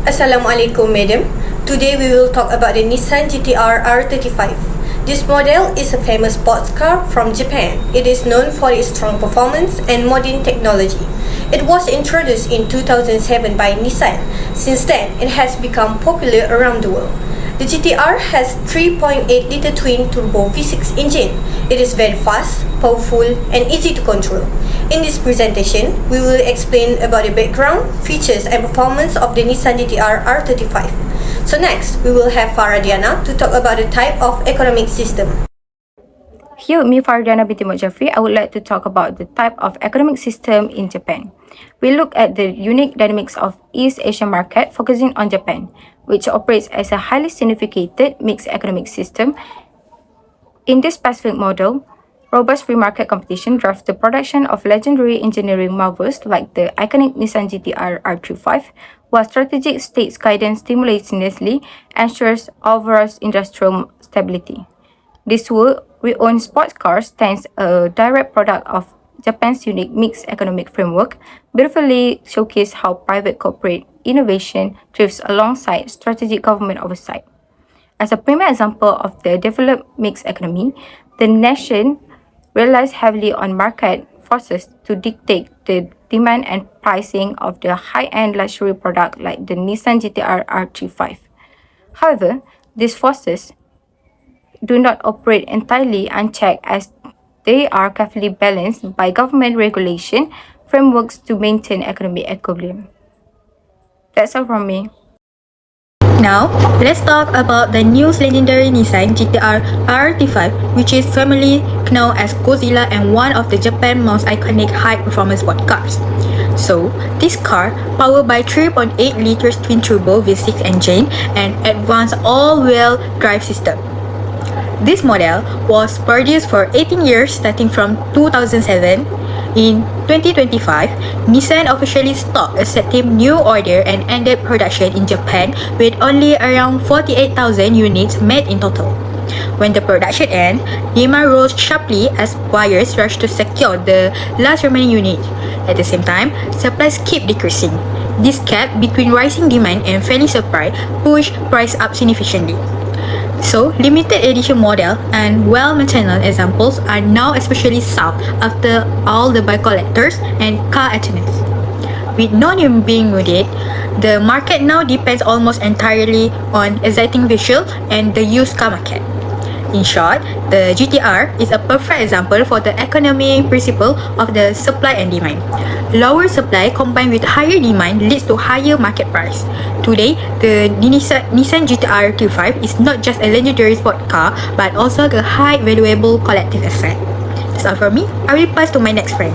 Assalamualaikum madam. Today we will talk about the Nissan GTR-R35. This model is a famous sports car from Japan. It is known for its strong performance and modern technology. It was introduced in 2007 by Nissan. Since then, it has become popular around the world. The GTR has 3.8-liter twin-turbo V6 engine. It is very fast, powerful, and easy to control. In this presentation, we will explain about the background, features, and performance of the Nissan GTR-R35. So next, we will have Faradiana to talk about the type of economic system. Here with me, Faradiana binti Mojafri, I would like to talk about the type of economic system in Japan. We look at the unique dynamics of East Asian market focusing on Japan, which operates as a highly significated mixed economic system. In this specific model, robust free market competition drives the production of legendary engineering marvels like the iconic Nissan GTR-R35, while strategic state guidance simultaneously ensures overall industrial stability. This work, we own sports cars, stands a direct product of Japan's unique mixed economic framework, beautifully showcase how private corporate innovation thrives alongside strategic government oversight. As a premier example of the developed mixed economy, the nation relies heavily on market forces to dictate the demand and pricing of the high-end luxury product like the Nissan GTR-R35. However, these forces do not operate entirely unchecked as they are carefully balanced by government regulation frameworks to maintain economic equilibrium. That's all from me. Now, let's talk about the new legendary Nissan GTR-R35, which is family known as Godzilla and one of the Japan's most iconic high-performance sport cars. So, this car, powered by 3.8 liters twin-turbo V6 engine and advanced all-wheel drive system. This model was produced for 18 years starting from 2007. In 2025, Nissan officially stopped accepting new order and ended production in Japan with only around 48,000 units made in total. When the production ended, demand rose sharply as buyers rushed to secure the last remaining unit. At the same time, supplies keep decreasing. This gap between rising demand and falling supply pushed price up significantly. So, limited edition model and well-maintained examples are now especially sought after all the bike collectors and car enthusiasts. With no new being needed, the market now depends almost entirely on exciting visual and the used car market. In short, the GTR is a perfect example for the economic principle of the supply and demand. Lower supply combined with higher demand leads to higher market price. Today, the Nissan GTR-R35 is not just a legendary sport car, but also a high valuable collective asset. That's all from me. I will pass to my next friend.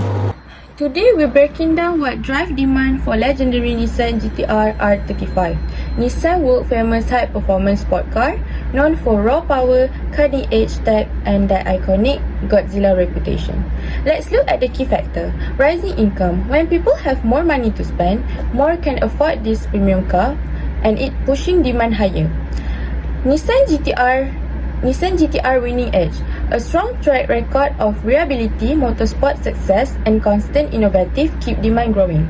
Today we're breaking down what drives demand for legendary Nissan GTR-R35. Nissan world famous high performance sport car known for raw power, cutting edge tech and the iconic Godzilla reputation. Let's look at the key factor, rising income. When people have more money to spend, more can afford this premium car and it pushing demand higher. Nissan GTR winning edge, a strong track record of reliability, motorsport success and constant innovative keep demand growing.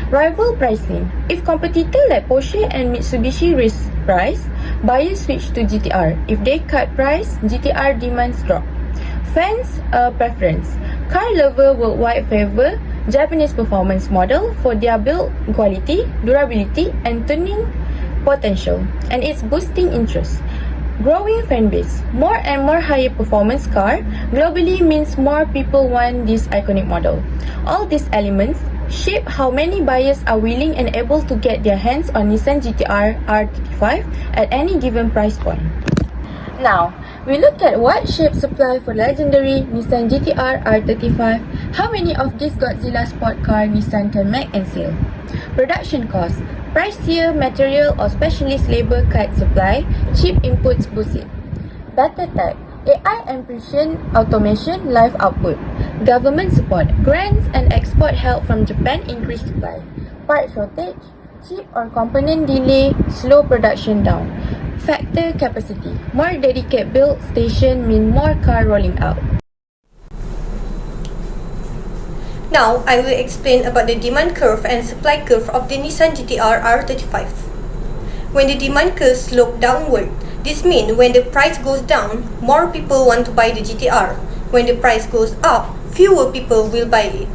Rival pricing. If competitors like Porsche and Mitsubishi raise price, buyers switch to GTR. If they cut price, GTR demands drop. Fans preference. Car lover worldwide favor Japanese performance model for their build quality, durability and tuning potential, and it's boosting interest. Growing fan base. More and more higher performance car globally means more people want this iconic model. All these elements shape how many buyers are willing and able to get their hands on Nissan GTR-R35 at any given price point. Now, we look at what shapes supply for legendary Nissan GTR-R35. How many of these Godzilla sport car Nissan can make and sell? Production cost. Pricier material or specialist labor cut supply, cheap inputs boost it. Better tech, AI and precision automation live output. Government support, grants and export help from Japan increase supply. Part shortage, chip or component delay, slow production down. Factor capacity, more dedicated build station mean more car rolling out. Now, I will explain about the demand curve and supply curve of the Nissan GTR-R35. When the demand curve slopes downward, this means when the price goes down, more people want to buy the GTR. When the price goes up, fewer people will buy it.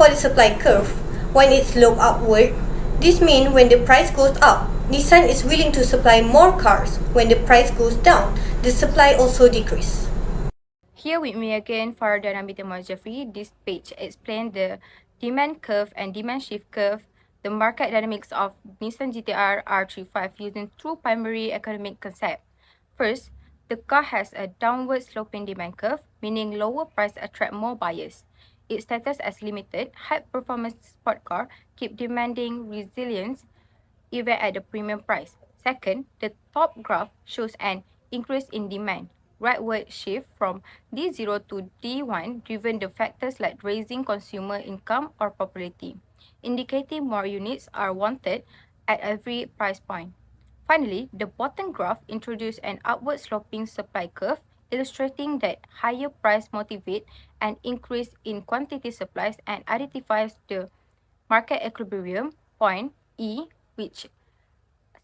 For the supply curve, when it slopes upward, this means when the price goes up, Nissan is willing to supply more cars. When the price goes down, the supply also decreases. Here with me again, Farada and Jeffrey. This page explains the demand curve and demand shift curve, the market dynamics of Nissan GTR R35 using two primary economic concepts. First, the car has a downward sloping demand curve, meaning lower price attract more buyers. Its status as limited, high-performance sport car keep demanding resilience even at the premium price. Second, the top graph shows an increase in demand, rightward shift from D0 to D1 driven the factors like raising consumer income or popularity, indicating more units are wanted at every price point. Finally, the bottom graph introduces an upward sloping supply curve, illustrating that higher price motivate an increase in quantity supplies and identifies the market equilibrium point E, which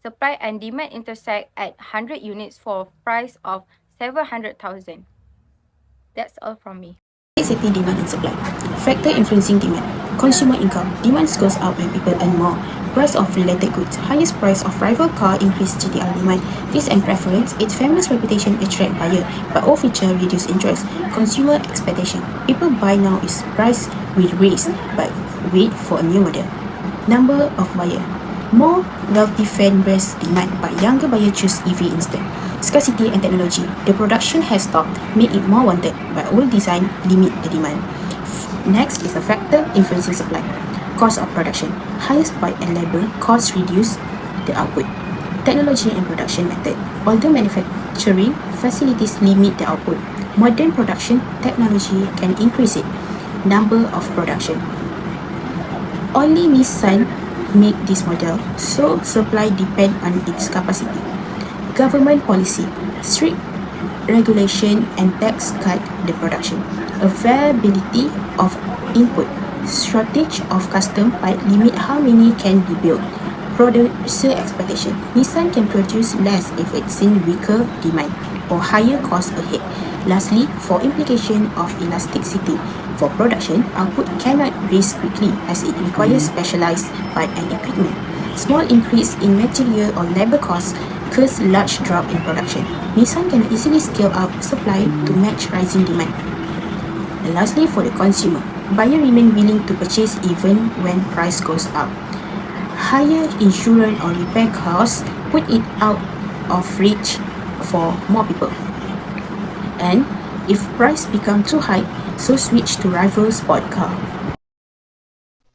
supply and demand intersect at 100 units for a price of 700,000. That's all from me. Setting demand and supply. Factor influencing demand. Consumer income. Demand goes up when people earn more. Price of related goods. Highest price of rival car increase GTR demand. Taste and preference. Its famous reputation attract buyer, but all feature reduce interest. Consumer expectation. People buy now is price will raise, but wait for a new model. Number of buyer. More wealthy fan base demand, but younger buyer choose EV instead. Scarcity and technology. The production has stock, make it more wanted, but old design limit the demand. Next is a factor influencing supply. Cost of production. Highest part and labor costs reduce the output. Technology and production method. Although manufacturing facilities limit the output, modern production technology can increase it. Number of production. Only Nissan make this model, so supply depend on its capacity. Government policy, strict regulation and tax cut the production. Availability of input, shortage of custom part limit how many can be built. Producer expectation, Nissan can produce less if it's in weaker demand or higher cost ahead. Lastly, for implication of elasticity, for production, output cannot raise quickly as it requires specialized part and equipment. Small increase in material or labor costs cause large drop in production. Nissan can easily scale up supply to match rising demand. And lastly, for the consumer, buyer remain willing to purchase even when price goes up. Higher insurance or repair costs put it out of reach for more people. And if price become too high, so switch to rival sport car.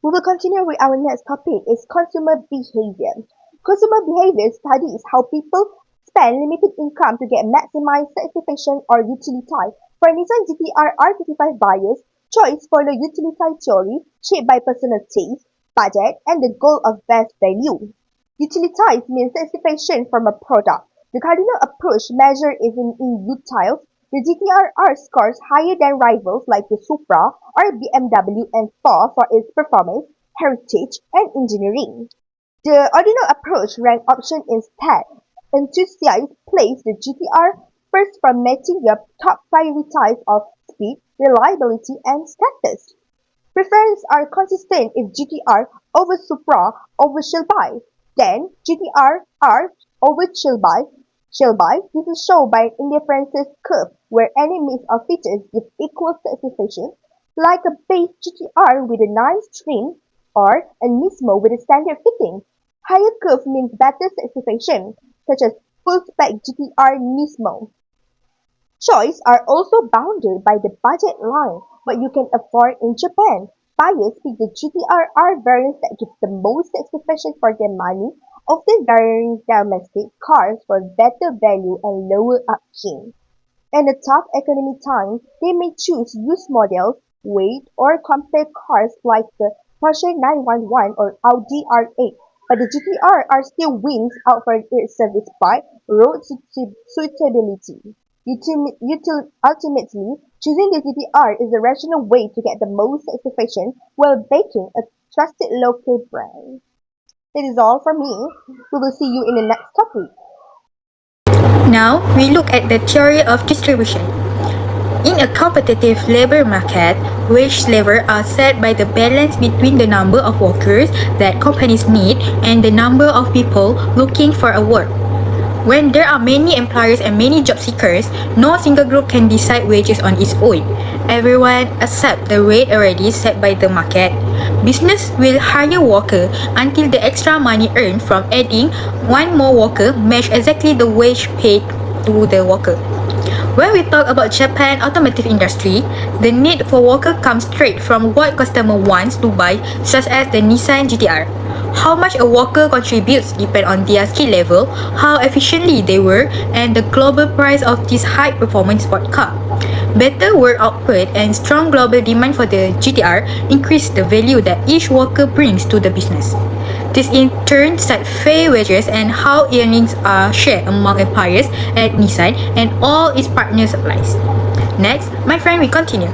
We will continue with our next topic is consumer behavior. Consumer behavior studies how people spend limited income to get maximized satisfaction or utility. For Nissan GTR R35 buyers, choice follow utility theory shaped by personal taste, budget, and the goal of best value. Utilities means satisfaction from a product. The cardinal approach measure is in utile. The GTR-R scores higher than rivals like the Supra or BMW N4 for its performance, heritage, and engineering. The ordinal approach rank option instead. Enthusiasts place the GTR first from matching your top priorities of speed, reliability, and status. Preferences are consistent if GTR over Supra over Shilby. Then GTR-R over Shilby. This is shown by an indifferences curve where any mix of features give equal satisfaction, like a base GTR with a nice trim or a Nismo with a standard fitting. Higher curve means better satisfaction, such as full-spec GTR Nismo. Choice are also bounded by the budget line, what you can afford in Japan. Buyers pick the GTR-R variants that give the most satisfaction for their money, often varying domestic cars for better value and lower upkeep. In a tough economic time, they may choose used models, wait, or compare cars like the Porsche 911 or Audi R8. But the GTR-R still wins out for its service part, road suitability. Ultimately, choosing the GTR is a rational way to get the most satisfaction while backing a trusted local brand. That is all from me. We will see you in the next topic. Now, we look at the theory of distribution. In a competitive labor market, wage levels are set by the balance between the number of workers that companies need and the number of people looking for a work. When there are many employers and many job seekers, no single group can decide wages on its own. Everyone accepts the rate already set by the market. Business will hire worker until the extra money earned from adding one more worker match exactly the wage paid to the worker. When we talk about Japan automotive industry, the need for worker comes straight from what customer wants to buy, such as the Nissan GTR. How much a worker contributes depend on their skill level, how efficiently they work, and the global price of this high-performance sport car. Better work output and strong global demand for the GTR increase the value that each worker brings to the business. This in turn set fair wages and how earnings are shared among employers at Nissan and all its partner suppliers. Next, my friend will continue.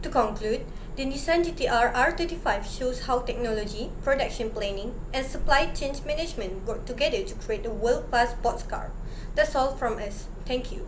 To conclude, the Nissan GTR-R35 shows how technology, production planning, and supply chain management work together to create a world-class sports car. That's all from us. Thank you.